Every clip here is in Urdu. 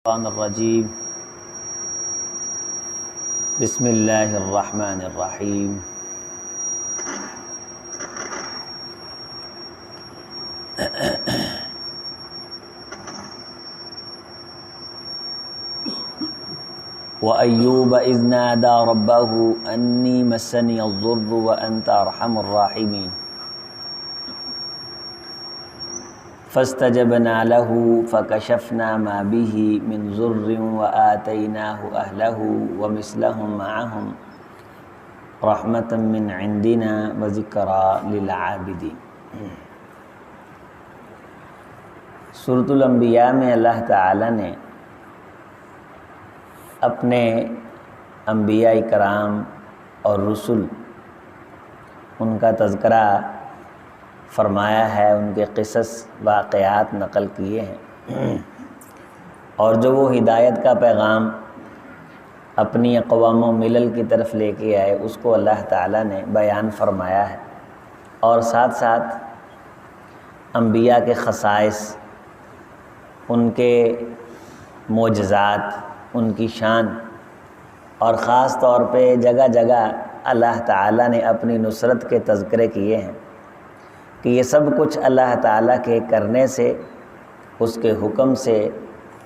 الشیطان الرجیم بسم اللہ الرحمن الرحیم وَأَيُّوبَ إِذْ نَادَى رَبَّهُ أَنِّي مَسَّنِيَ الضُّرُّ وَأَنْتَ أَرْحَمُ الرَّاحِمِينَ فَاسْتَجَبْنَا لَهُ فَكَشَفْنَا مَا بِهِ مِنْ ضُرٍّ وَآتَيْنَاهُ أَهْلَهُ وَمِثْلَهُمْ مَعَهُمْ رَحْمَةً مِّنْ عِنْدِنَا وَذِكْرَىٰ لِلْعَابِدِينَ۔ سورۃ الانبیاء میں اللہ تعالی نے اپنے انبیاء کرام اور رسل ان کا تذکرہ فرمایا ہے، ان کے قصص واقعات نقل کیے ہیں، اور جو وہ ہدایت کا پیغام اپنی اقوام و ملل کی طرف لے کے آئے اس کو اللہ تعالیٰ نے بیان فرمایا ہے، اور ساتھ ساتھ انبیاء کے خصائص، ان کے معجزات، ان کی شان، اور خاص طور پہ جگہ جگہ اللہ تعالیٰ نے اپنی نصرت کے تذکرے کیے ہیں کہ یہ سب کچھ اللہ تعالیٰ کے کرنے سے، اس کے حکم سے،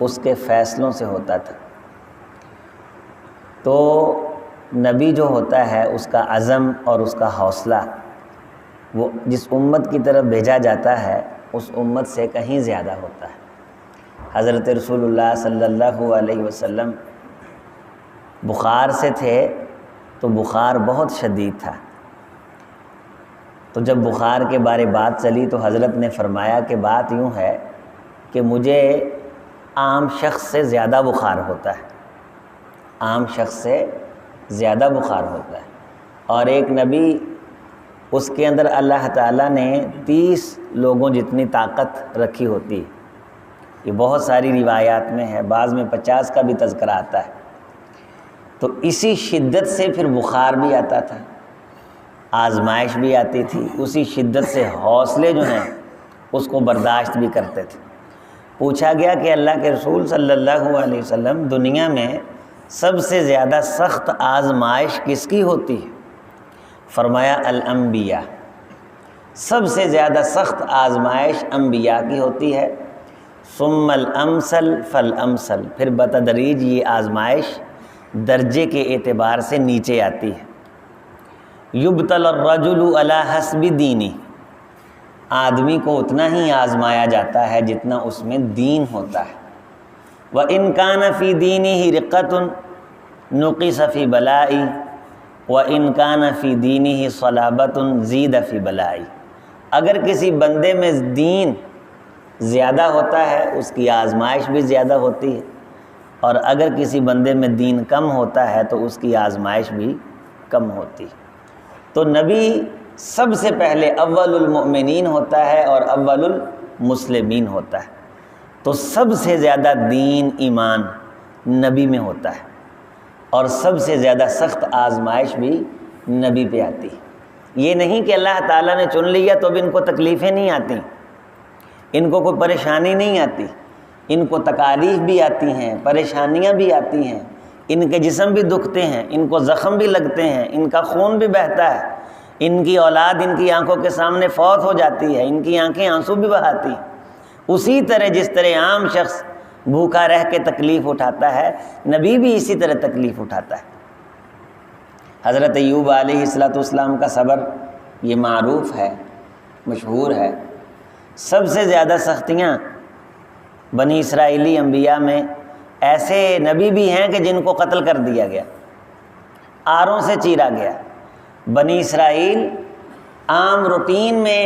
اس کے فیصلوں سے ہوتا تھا۔ تو نبی جو ہوتا ہے اس کا عزم اور اس کا حوصلہ وہ جس امت کی طرف بھیجا جاتا ہے اس امت سے کہیں زیادہ ہوتا ہے۔ حضرت رسول اللہ صلی اللہ علیہ وسلم بخار سے تھے تو بخار بہت شدید تھا، تو جب بخار کے بارے بات چلی تو حضرت نے فرمایا کہ بات یوں ہے کہ مجھے عام شخص سے زیادہ بخار ہوتا ہے، عام شخص سے زیادہ بخار ہوتا ہے، اور ایک نبی اس کے اندر اللہ تعالیٰ نے 30 لوگوں جتنی طاقت رکھی ہوتی ہے۔ یہ بہت ساری روایات میں ہے، بعض میں 50 کا بھی تذکرہ آتا ہے۔ تو اسی شدت سے پھر بخار بھی آتا تھا، آزمائش بھی آتی تھی، اسی شدت سے حوصلے جو ہیں اس کو برداشت بھی کرتے تھے۔ پوچھا گیا کہ اللہ کے رسول صلی اللہ علیہ وسلم دنیا میں سب سے زیادہ سخت آزمائش کس کی ہوتی ہے؟ فرمایا الانبیاء، سب سے زیادہ سخت آزمائش انبیاء کی ہوتی ہے، ثم الامثل فالامثل، پھر بتدریج یہ آزمائش درجے کے اعتبار سے نیچے آتی ہے۔ یبتلی الرجل علی حسب دینہ، آدمی کو اتنا ہی آزمایا جاتا ہے جتنا اس میں دین ہوتا ہے۔ وَإِن كَانَ فِي دِينِهِ رِقَّةٌ نُقِصَ فِي بَلَائِهِ وَإِن كَانَ فِي دِينِهِ صَلَابَةٌ زِيدَ فِي بَلَائِهِ، اگر کسی بندے میں دین زیادہ ہوتا ہے اس کی آزمائش بھی زیادہ ہوتی ہے، اور اگر کسی بندے میں دین کم ہوتا ہے تو اس کی آزمائش بھی کم ہوتی ہے۔ تو نبی سب سے پہلے اول المؤمنین ہوتا ہے اور اول المسلمین ہوتا ہے، تو سب سے زیادہ دین ایمان نبی میں ہوتا ہے، اور سب سے زیادہ سخت آزمائش بھی نبی پہ آتی ہے۔ یہ نہیں کہ اللہ تعالیٰ نے چن لیا تو اب ان کو تکلیفیں نہیں آتی، ان کو کوئی پریشانی نہیں آتی، ان کو تکالیف بھی آتی ہیں، پریشانیاں بھی آتی ہیں، ان کے جسم بھی دکھتے ہیں، ان کو زخم بھی لگتے ہیں، ان کا خون بھی بہتا ہے، ان کی اولاد ان کی آنکھوں کے سامنے فوت ہو جاتی ہے، ان کی آنکھیں آنسو بھی بہاتی ہیں۔ اسی طرح جس طرح عام شخص بھوکا رہ کے تکلیف اٹھاتا ہے، نبی بھی اسی طرح تکلیف اٹھاتا ہے۔ حضرت ایوب علیہ السلام کا صبر یہ معروف ہے، مشہور ہے۔ سب سے زیادہ سختیاں بنی اسرائیلی انبیاء میں ایسے نبی بھی ہیں کہ جن کو قتل کر دیا گیا، آروں سے چیرا گیا۔ بنی اسرائیل عام روٹین میں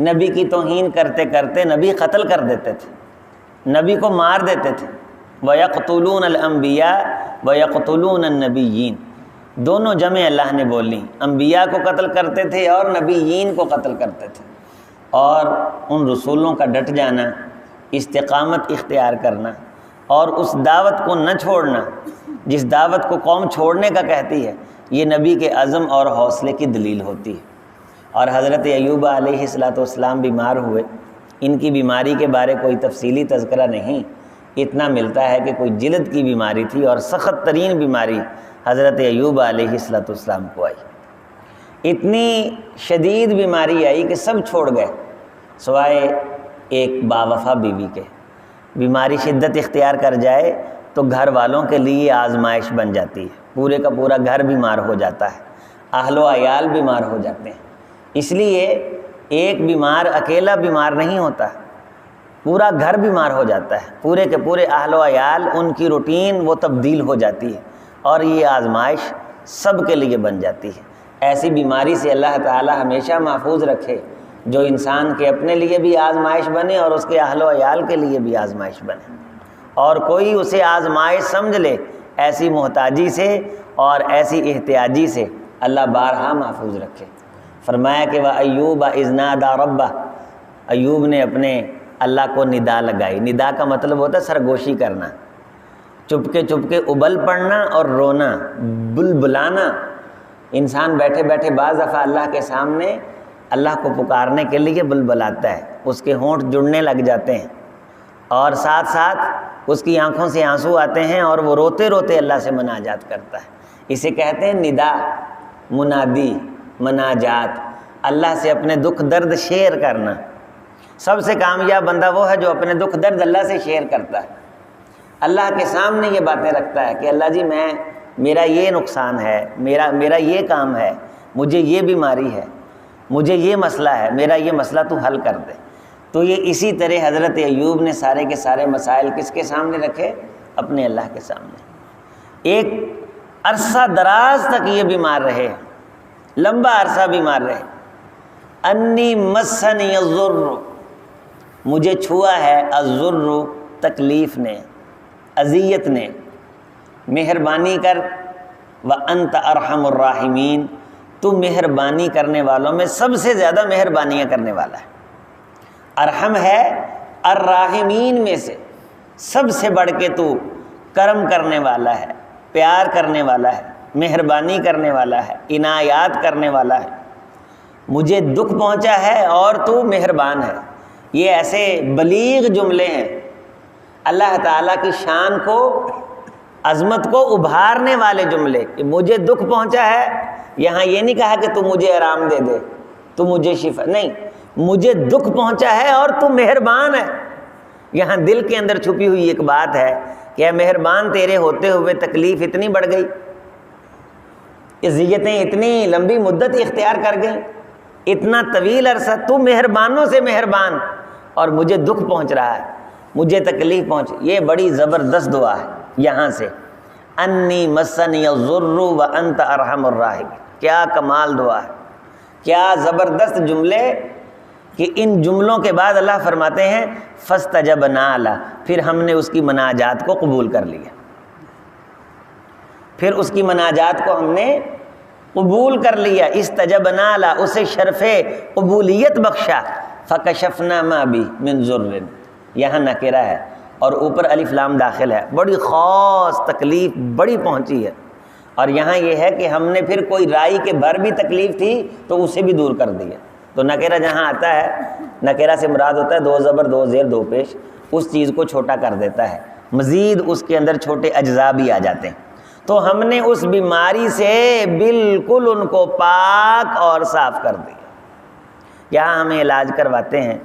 نبی کی توہین کرتے کرتے نبی قتل کر دیتے تھے، نبی کو مار دیتے تھے۔ وَيَقْتُلُونَ الْأَنْبِيَاءَ وَيَقْتُلُونَ النَّبِيِّينَ، دونوں جمع اللہ نے بولی، انبیاء کو قتل کرتے تھے اور نبیین کو قتل کرتے تھے۔ اور ان رسولوں کا ڈٹ جانا، استقامت اختیار کرنا، اور اس دعوت کو نہ چھوڑنا جس دعوت کو قوم چھوڑنے کا کہتی ہے، یہ نبی کے عزم اور حوصلے کی دلیل ہوتی ہے۔ اور حضرت ایوب علیہ السلام بیمار ہوئے، ان کی بیماری کے بارے کوئی تفصیلی تذکرہ نہیں، اتنا ملتا ہے کہ کوئی جلد کی بیماری تھی اور سخت ترین بیماری حضرت ایوب علیہ السلام کو آئی. اتنی شدید بیماری آئی کہ سب چھوڑ گئے سوائے ایک باوفا بیوی کے. بیماری شدت اختیار کر جائے تو گھر والوں کے لیے آزمائش بن جاتی ہے، پورے کا پورا گھر بیمار ہو جاتا ہے، اہل و عیال بیمار ہو جاتے ہیں. اس لیے ایک بیمار اکیلا بیمار نہیں ہوتا، پورا گھر بیمار ہو جاتا ہے، پورے کے پورے اہل و عیال، ان کی روٹین وہ تبدیل ہو جاتی ہے اور یہ آزمائش سب کے لیے بن جاتی ہے. ایسی بیماری سے اللہ تعالی ہمیشہ محفوظ رکھے جو انسان کے اپنے لیے بھی آزمائش بنے اور اس کے اہل و عیال کے لیے بھی آزمائش بنے، اور کوئی اسے آزمائش سمجھ لے. ایسی محتاجی سے اور ایسی احتیاجی سے اللہ بارہا محفوظ رکھے. فرمایا کہ وَأَيُّوبَ إِذْ نَادَىٰ رَبَّهُ، ایوب نے اپنے اللہ کو ندا لگائی. ندا کا مطلب ہوتا ہے سرگوشی کرنا، چپکے چپکے ابل پڑنا اور رونا، بلبلانا. انسان بیٹھے بیٹھے بعض دفعہ اللہ کے سامنے اللہ کو پکارنے کے لیے بلبلاتا ہے، اس کے ہونٹ جڑنے لگ جاتے ہیں اور ساتھ ساتھ اس کی آنکھوں سے آنسو آتے ہیں اور وہ روتے روتے اللہ سے مناجات کرتا ہے. اسے کہتے ہیں ندا، منادی، مناجات، اللہ سے اپنے دکھ درد شیئر کرنا. سب سے کامیاب بندہ وہ ہے جو اپنے دکھ درد اللہ سے شیئر کرتا ہے، اللہ کے سامنے یہ باتیں رکھتا ہے کہ اللہ جی میرا یہ نقصان ہے، میرا یہ کام ہے، مجھے یہ بیماری ہے، مجھے یہ مسئلہ ہے، میرا یہ مسئلہ تو حل کر دے. تو یہ اسی طرح حضرت ایوب نے سارے کے سارے مسائل کس کے سامنے رکھے؟ اپنے اللہ کے سامنے. ایک عرصہ دراز تک یہ بیمار رہے، لمبا عرصہ بیمار رہے. انی مسنی الضر، مجھے چھوا ہے الضر، تکلیف نے، اذیت نے. مہربانی کر، وانت ارحم الراحمین، تو مہربانی کرنے والوں میں سب سے زیادہ مہربانیاں کرنے والا ہے. ارحم ہے الراحمین میں سے، سب سے بڑھ کے تو کرم کرنے والا ہے، پیار کرنے والا ہے، مہربانی کرنے والا ہے، عنایات کرنے والا ہے. مجھے دکھ پہنچا ہے اور تو مہربان ہے. یہ ایسے بلیغ جملے ہیں اللہ تعالیٰ کی شان کو، عظمت کو ابھارنے والے جملے. کہ مجھے دکھ پہنچا ہے، یہاں یہ نہیں کہا کہ تو مجھے آرام دے دے، تو مجھے شفا، نہیں، مجھے دکھ پہنچا ہے اور تو مہربان ہے. یہاں دل کے اندر چھپی ہوئی ایک بات ہے کہ اے مہربان، تیرے ہوتے ہوئے تکلیف اتنی بڑھ گئی، اذیتیں اتنی لمبی مدت اختیار کر گئیں، اتنا طویل عرصہ تو مہربانوں سے مہربان، اور مجھے دکھ پہنچ رہا ہے، مجھے تکلیف پہنچ. یہ بڑی زبردست دعا ہے. یہاں سے انی مسنی الضر وانت ارحم الراحمین، کیا کمال دعا ہے، کیا زبردست جملے. کہ ان جملوں کے بعد اللہ فرماتے ہیں فاستجبنا لہ، پھر ہم نے اس کی مناجات کو قبول کر لیا. پھر اس کی مناجات کو ہم نے قبول کر لیا. استجبنا لہ، اسے شرف قبولیت بخشا. فکشفنا ما بہ من ضر، یہاں نکرہ ہے اور اوپر الف لام داخل ہے، بڑی خاص تکلیف بڑی پہنچی ہے. اور یہاں یہ ہے کہ ہم نے پھر کوئی رائی کے بھر بھی تکلیف تھی تو اسے بھی دور کر دیا. تو نکرہ جہاں آتا ہے، نکرہ سے مراد ہوتا ہے دو زبر دو زیر دو پیش، اس چیز کو چھوٹا کر دیتا ہے، مزید اس کے اندر چھوٹے اجزاء بھی آ جاتے ہیں. تو ہم نے اس بیماری سے بالکل ان کو پاک اور صاف کر دیا. یہاں ہمیں علاج کرواتے ہیں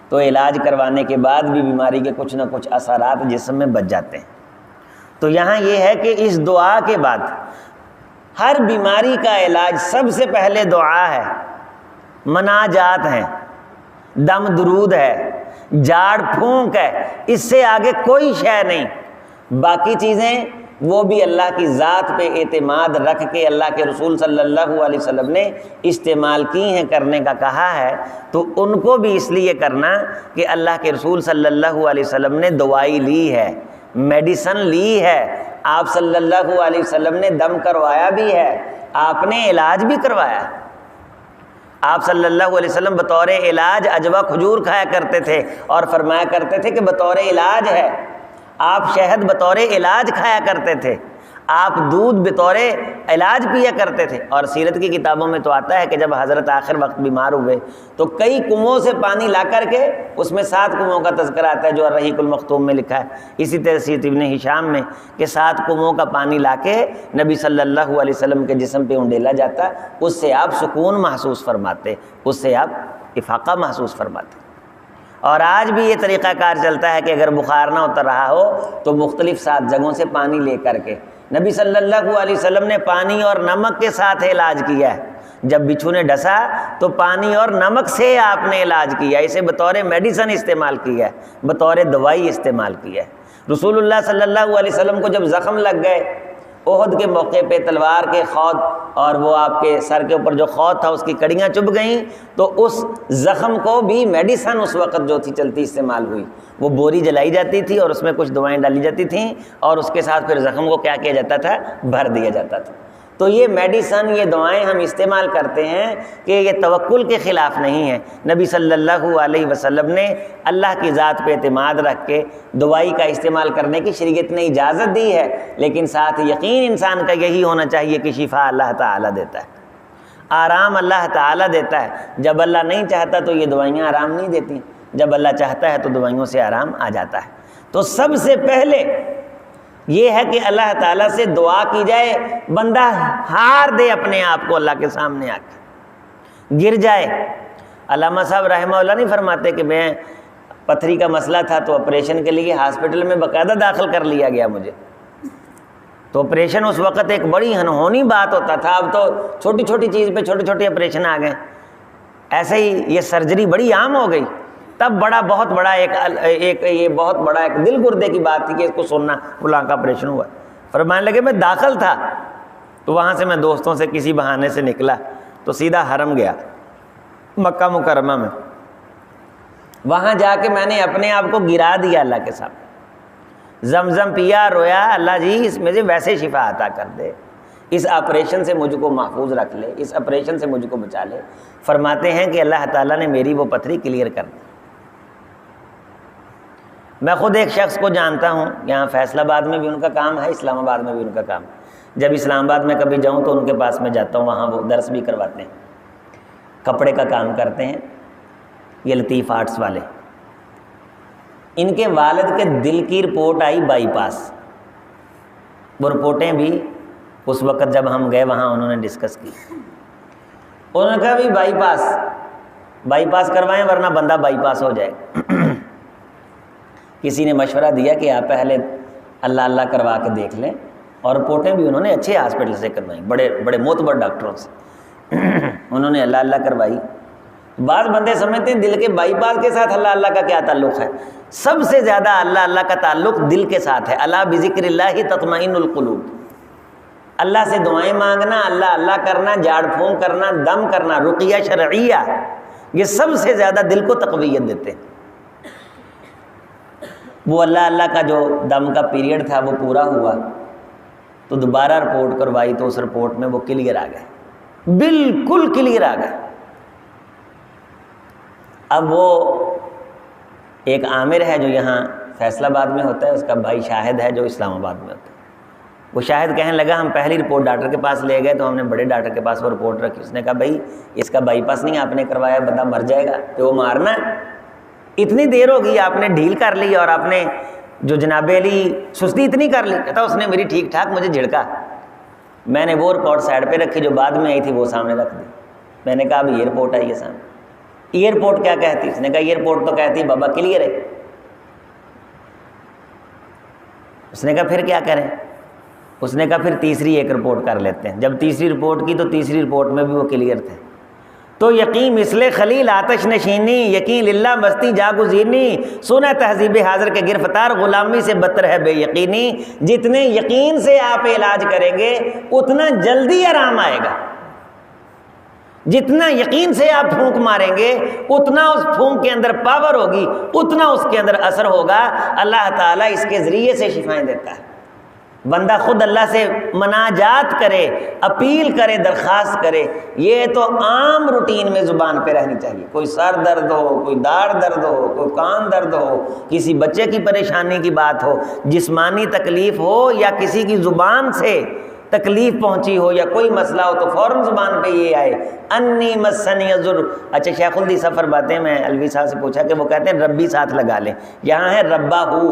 تو علاج کروانے کے بعد بھی بیماری کے کچھ نہ کچھ اثرات جسم میں بچ جاتے ہیں. تو یہاں یہ ہے کہ اس دعا کے بعد ہر بیماری کا علاج سب سے پہلے دعا ہے، مناجات ہیں، دم درود ہے، جاڑ پھونک ہے، اس سے آگے کوئی شے نہیں. باقی چیزیں وہ بھی اللہ کی ذات پہ اعتماد رکھ کے اللہ کے رسول صلی اللہ علیہ وسلم نے استعمال کی ہیں، کرنے کا کہا ہے، تو ان کو بھی اس لیے کرنا کہ اللہ کے رسول صلی اللہ علیہ وسلم نے دوائی لی ہے، میڈیسن لی ہے. آپ صلی اللہ علیہ وسلم نے دم کروایا بھی ہے، آپ نے علاج بھی کروایا. آپ صلی اللہ علیہ وسلم بطور علاج عجوہ کھجور کھایا کرتے تھے اور فرمایا کرتے تھے کہ بطور علاج ہے. آپ شہد بطور علاج کھایا کرتے تھے. آپ دودھ بطور علاج پیا کرتے تھے۔ اور سیرت کی کتابوں میں تو آتا ہے کہ جب حضرت آخر وقت بیمار ہوئے تو کئی کنووں سے پانی لا کر کے، اس میں 7 کنووں کا تذکرہ آتا ہے جو الرحیق المختوم میں لکھا ہے، اسی طرح سیرت ابن ہشام میں، کہ 7 کنووں کا پانی لا کے نبی صلی اللہ علیہ وسلم کے جسم پہ انڈیلا جاتا، اس سے آپ سکون محسوس فرماتے، اس سے آپ افاقہ محسوس فرماتے۔ اور آج بھی یہ طریقہ کار چلتا ہے کہ اگر بخار نہ اتر رہا ہو تو مختلف 7 جگہوں سے پانی لے کر کے، نبی صلی اللہ علیہ وسلم نے پانی اور نمک کے ساتھ علاج کیا ہے۔ جب بچھو نے ڈسا تو پانی اور نمک سے آپ نے علاج کیا، اسے بطور میڈیسن استعمال کیا ہے، بطور دوائی استعمال کیا ہے۔ رسول اللہ صلی اللہ علیہ وسلم کو جب زخم لگ گئے احد کے موقع پہ، تلوار کے خود اور وہ آپ کے سر کے اوپر جو خود تھا اس کی کڑیاں چبھ گئیں، تو اس زخم کو بھی میڈیسن اس وقت جو تھی چلتی استعمال ہوئی، وہ بوری جلائی جاتی تھی اور اس میں کچھ دوائیں ڈالی جاتی تھیں اور اس کے ساتھ پھر زخم کو کیا کیا جاتا تھا، بھر دیا جاتا تھا۔ تو یہ میڈیسن، یہ دعائیں ہم استعمال کرتے ہیں کہ یہ توکل کے خلاف نہیں ہے۔ نبی صلی اللہ علیہ وسلم نے اللہ کی ذات پہ اعتماد رکھ کے دوائی کا استعمال کرنے کی شریعت نے اجازت دی ہے، لیکن ساتھ یقین انسان کا یہی ہونا چاہیے کہ شفا اللہ تعالیٰ دیتا ہے، آرام اللہ تعالیٰ دیتا ہے۔ جب اللہ نہیں چاہتا تو یہ دوائیاں آرام نہیں دیتی، جب اللہ چاہتا ہے تو دوائیوں سے آرام آ جاتا ہے۔ تو سب سے پہلے یہ ہے کہ اللہ تعالیٰ سے دعا کی جائے، بندہ ہار دے اپنے آپ کو اللہ کے سامنے آ کے، گر جائے۔ علامہ صاحب رحمہ اللہ نہیں فرماتے کہ میں پتھری کا مسئلہ تھا تو آپریشن کے لیے ہاسپٹل میں باقاعدہ داخل کر لیا گیا مجھے، تو آپریشن اس وقت ایک بڑی انہونی بات ہوتا تھا، اب تو چھوٹی چھوٹی چیز پہ چھوٹے چھوٹے آپریشن آ گئے، ایسے ہی یہ سرجری بڑی عام ہو گئی۔ تب بہت بڑا ایک دل گردے کی بات تھی کہ اس کو سننا فلاں کا آپریشن ہوا۔ فرمانے لگے میں داخل تھا تو وہاں سے میں دوستوں سے کسی بہانے سے نکلا تو سیدھا حرم گیا، مکہ مکرمہ میں۔ وہاں جا کے میں نے اپنے آپ کو گرا دیا اللہ کے سامنے، زمزم پیا، رویا، اللہ جی اس میں سے ویسے شفا عطا کر دے، اس آپریشن سے مجھ کو محفوظ رکھ لے، اس آپریشن سے مجھ کو بچا لے۔ فرماتے ہیں کہ اللہ تعالیٰ نے میری وہ پتھری کلیئر کر دی۔ میں خود ایک شخص کو جانتا ہوں، یہاں فیصل آباد میں بھی ان کا کام ہے، اسلام آباد میں بھی ان کا کام ہے۔ جب اسلام آباد میں کبھی جاؤں تو ان کے پاس میں جاتا ہوں، وہاں وہ درس بھی کرواتے ہیں، کپڑے کا کام کرتے ہیں، یہ لطیف آرٹس والے۔ ان کے والد کے دل کی رپورٹ آئی بائی پاس، وہ رپورٹیں بھی اس وقت جب ہم گئے وہاں انہوں نے ڈسکس کی۔ انہوں نے کہا بھی بائی پاس کروائیں ورنہ بندہ بائی پاس ہو جائے۔ کسی نے مشورہ دیا کہ آپ پہلے اللہ اللہ کروا کے دیکھ لیں، اور رپورٹیں بھی انہوں نے اچھے ہاسپٹل سے کروائیں، بڑے بڑے معتبر ڈاکٹروں سے۔ انہوں نے اللہ اللہ کروائی۔ بعض بندے سمجھتے ہیں دل کے بائی پاس کے ساتھ اللہ اللہ کا کیا تعلق ہے؟ سب سے زیادہ اللہ اللہ کا تعلق دل کے ساتھ ہے۔ الا بذکر اللہ تطمئن القلوب۔ اللہ سے دعائیں مانگنا، اللہ اللہ کرنا، جھاڑ پھونک کرنا، دم کرنا، رقیہ شرعیہ، یہ سب سے زیادہ دل کو تقویت دیتے ہیں۔ وہ اللہ اللہ کا جو دم کا پیریڈ تھا وہ پورا ہوا تو دوبارہ رپورٹ کروائی تو اس رپورٹ میں وہ کلیئر آ گئے، بالکل کلیئر آ گئے۔ اب وہ ایک عامر ہے جو یہاں فیصل آباد میں ہوتا ہے، اس کا بھائی شاہد ہے جو اسلام آباد میں ہوتا ہے۔ وہ شاہد کہنے لگا ہم پہلی رپورٹ ڈاکٹر کے پاس لے گئے تو ہم نے بڑے ڈاکٹر کے پاس وہ رپورٹ رکھی، اس نے کہا بھائی اس کا بائی پاس نہیں آپ نے کروایا، بندہ مر جائے گا، تو وہ مارنا ہے، اتنی دیر ہو گئی آپ نے ڈھیل کر لی اور آپ نے جو جناب علی سستی اتنی کر لی۔ کہتا اس نے میری ٹھیک ٹھاک مجھے جھڑکا، میں نے وہ رپورٹ سائڈ پہ رکھی جو بعد میں آئی تھی وہ سامنے رکھ دی۔ میں نے کہا اب یہ رپورٹ آئی ہے سامنے، یہ رپورٹ کیا کہتی؟ اس نے کہا یہ رپورٹ تو کہتی بابا کلیئر ہے۔ اس نے کہا پھر کیا کریں؟ اس نے کہا پھر تیسری ایک رپورٹ کر لیتے ہیں۔ جب تیسری رپورٹ کی تو تیسری رپورٹ میں بھی وہ کلیئر تھے۔ تو یقین مثل خلیل آتش نشینی، یقین للہ مستی جاگزینی، سنہ تہذیب حاضر کے گرفتار غلامی سے بدتر ہے بے یقینی۔ جتنے یقین سے آپ علاج کریں گے اتنا جلدی آرام آئے گا، جتنا یقین سے آپ پھونک ماریں گے اتنا اس پھونک کے اندر پاور ہوگی، اتنا اس کے اندر اثر ہوگا۔ اللہ تعالیٰ اس کے ذریعے سے شفائیں دیتا ہے۔ بندہ خود اللہ سے مناجات کرے، اپیل کرے، درخواست کرے، یہ تو عام روٹین میں زبان پہ رہنی چاہیے۔ کوئی سر درد ہو، کوئی داڑھ درد ہو، کوئی کان درد ہو، کسی بچے کی پریشانی کی بات ہو، جسمانی تکلیف ہو یا کسی کی زبان سے تکلیف پہنچی ہو یا کوئی مسئلہ ہو تو فوراً زبان پہ یہ آئے انی مسنی الضر۔ اچھا شیخ الحدیث سفر باتیں میں الوی صاحب سے پوچھا کہ وہ کہتے ہیں ربی ساتھ لگا لیں، یہاں ہے ربا ہو،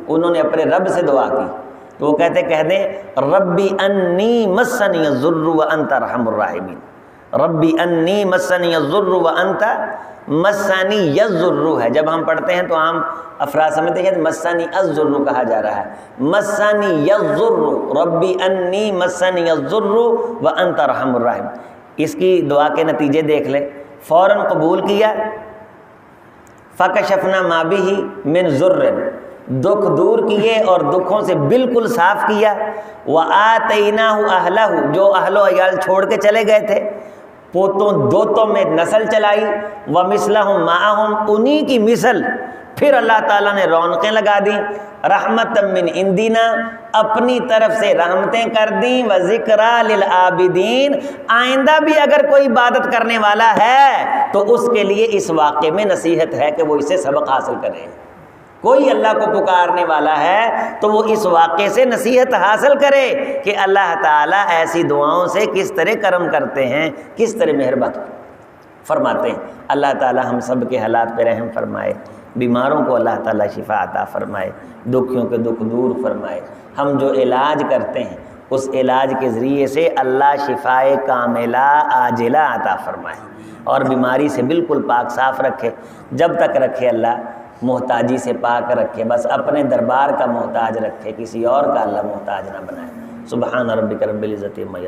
انہوں نے اپنے رب سے دعا کی تو وہ کہہ دیں ربی انی مسنی الضر وانت ارحم الراحمین، ربی انی مسنی الضر وانت مسنی الضر ہے، جب ہم پڑھتے ہیں تو عام افراد سمجھتے ہیں مسنی الضر کہا جا رہا ہے، مسنی الضر، ربی انی مسنی الضر وانت ارحم الراحمین۔ اس کی دعا کے نتیجے دیکھ لیں، فوراً قبول کیا، فکشفنا ما بہ من ضر، دکھ دور کیے اور دکھوں سے بالکل صاف کیا، وآتیناہ اہلہ، جو اہل و عیال چھوڑ کے چلے گئے تھے، پوتوں دوتوں میں نسل چلائی، ومثلہم معہم، انہی کی مثل پھر اللہ تعالیٰ نے رونقیں لگا دیں، رحمت من عندنا، اپنی طرف سے رحمتیں کر دیں، وذکریٰ للعابدین، آئندہ بھی اگر کوئی عبادت کرنے والا ہے تو اس کے لیے اس واقعے میں نصیحت ہے کہ وہ اس سے سبق حاصل کرے۔ کوئی اللہ کو پکارنے والا ہے تو وہ اس واقعے سے نصیحت حاصل کرے کہ اللہ تعالیٰ ایسی دعاؤں سے کس طرح کرم کرتے ہیں، کس طرح مہربان فرماتے ہیں۔ اللہ تعالیٰ ہم سب کے حالات پہ رحم فرمائے، بیماروں کو اللہ تعالیٰ شفا عطا فرمائے، دکھیوں کے دکھ دور فرمائے، ہم جو علاج کرتے ہیں اس علاج کے ذریعے سے اللہ شفائے کاملہ عاجلہ عطا فرمائے اور بیماری سے بالکل پاک صاف رکھے، جب تک رکھے اللہ محتاجی سے پاک رکھے، بس اپنے دربار کا محتاج رکھے، کسی اور کا اللہ محتاج نہ بنائے۔ سبحان ربک رب العزت عما